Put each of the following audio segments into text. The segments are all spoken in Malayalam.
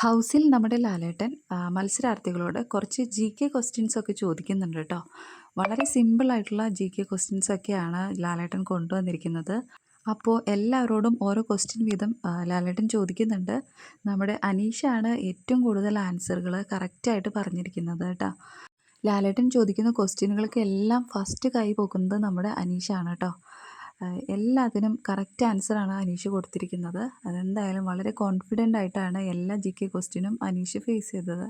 ഹൗസിൽ നമ്മുടെ ലാലേട്ടൻ മത്സരാർത്ഥികളോട് കുറച്ച് ജി.കെ. ക്വസ്റ്റ്യൻസൊക്കെ ചോദിക്കുന്നുണ്ട് കേട്ടോ. വളരെ സിമ്പിളായിട്ടുള്ള ജി.കെ. ക്വസ്റ്റ്യൻസൊക്കെയാണ് ലാലേട്ടൻ കൊണ്ടുവന്നിരിക്കുന്നത്. അപ്പോൾ എല്ലാവരോടും ഓരോ ക്വസ്റ്റ്യൻ വീതം ലാലേട്ടൻ ചോദിക്കുന്നുണ്ട്. നമ്മുടെ അനീഷാണ് ഏറ്റവും കൂടുതൽ ആൻസറുകൾ കറക്റ്റായിട്ട് പറഞ്ഞിരിക്കുന്നത് കേട്ടോ. ലാലേട്ടൻ ചോദിക്കുന്ന ക്വസ്റ്റ്യനുകൾക്കെല്ലാം ഫസ്റ്റ് കൈ പൊക്കുന്നത് നമ്മുടെ അനീഷാണ് കേട്ടോ. എല്ലാത്തിനും കറക്റ്റ് ആൻസറാണ് അനീഷ് കൊടുത്തിരിക്കുന്നത്. അതെന്തായാലും വളരെ കോൺഫിഡൻ്റ് ആയിട്ടാണ് എല്ലാ ജി.കെ. ക്വസ്റ്റ്യനും അനീഷ് ഫേസ് ചെയ്തത്.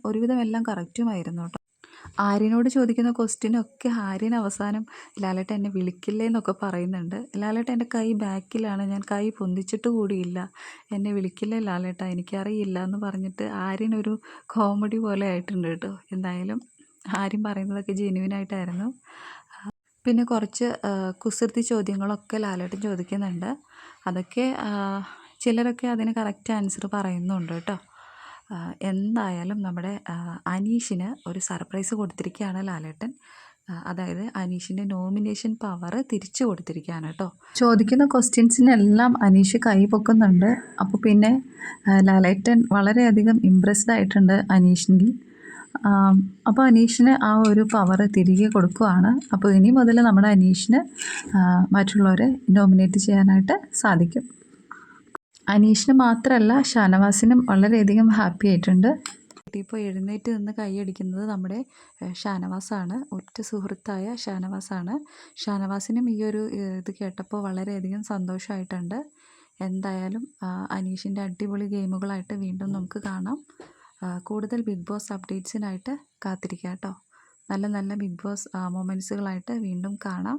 ഒരുവിധം എല്ലാം കറക്റ്റുമായിരുന്നു കേട്ടോ. ആര്യനോട് ചോദിക്കുന്ന ക്വസ്റ്റ്യനൊക്കെ ആര്യൻ അവസാനം ലാലേട്ടൻ എന്നെ വിളിക്കില്ലേ എന്നൊക്കെ പറയുന്നുണ്ട്. ലാലേട്ടൻ എൻ്റെ കൈ ബാക്കിലാണ്, ഞാൻ കൈ പൊന്തിച്ചിട്ട് കൂടിയില്ല, എന്നെ വിളിക്കില്ലേ ലാലേട്ട, എനിക്കറിയില്ല എന്ന് പറഞ്ഞിട്ട് ആര്യൻ ഒരു കോമഡി പോലെ ആയിട്ടുണ്ട് കേട്ടോ. എന്തായാലും ആര്യൻ പറയുന്നതൊക്കെ ജെന്യുവിനായിട്ടായിരുന്നു. പിന്നെ കുറച്ച് കുസൃതി ചോദ്യങ്ങളൊക്കെ ലാലേട്ടൻ ചോദിക്കുന്നുണ്ട്. അതൊക്കെ ചിലരൊക്കെ അതിന് കറക്റ്റ് ആൻസർ പറയുന്നുണ്ട് കേട്ടോ. എന്തായാലും നമ്മുടെ അനീഷിന് ഒരു സർപ്രൈസ് കൊടുത്തിരിക്കുകയാണ് ലാലേട്ടൻ. അതായത് അനീഷിൻ്റെ നോമിനേഷൻ പവർ തിരിച്ചു കൊടുത്തിരിക്കുകയാണ് കേട്ടോ. ചോദിക്കുന്ന ക്വസ്റ്റ്യൻസിനെല്ലാം അനീഷ് കൈ പൊക്കുന്നുണ്ട്. അപ്പോൾ പിന്നെ ലാലേട്ടൻ വളരെയധികം ഇമ്പ്രസ്ഡ് ആയിട്ടുണ്ട് അനീഷിൻ്റെ. അപ്പോൾ അനീഷിന് ആ ഒരു പവർ തിരികെ കൊടുക്കുകയാണ്. അപ്പോൾ ഇനി മുതൽ നമ്മുടെ അനീഷിന് മറ്റുള്ളവരെ നോമിനേറ്റ് ചെയ്യാനായിട്ട് സാധിക്കും. അനീഷിന് മാത്രമല്ല ഷാനവാസിനും വളരെയധികം ഹാപ്പി ആയിട്ടുണ്ട്. ഇപ്പോൾ എഴുന്നേറ്റ് നിന്ന് കൈയടിക്കുന്നത് നമ്മുടെ ഷാനവാസാണ്. ഒറ്റ സുഹൃത്തായ ഷാനവാസാണ്. ഷാനവാസിനും ഈ ഒരു ഇത് കേട്ടപ്പോൾ വളരെയധികം സന്തോഷമായിട്ടുണ്ട്. എന്തായാലും അനീഷിൻ്റെ അടിപൊളി ഗെയിമുകളായിട്ട് വീണ്ടും നമുക്ക് കാണാം. കൂടുതൽ ബിഗ് ബോസ് അപ്ഡേറ്റ്സിനായിട്ട് കാത്തിരിക്കുക കേട്ടോ. നല്ല നല്ല ബിഗ് ബോസ് മൊമെൻറ്റ്സുകളായിട്ട് വീണ്ടും കാണാം.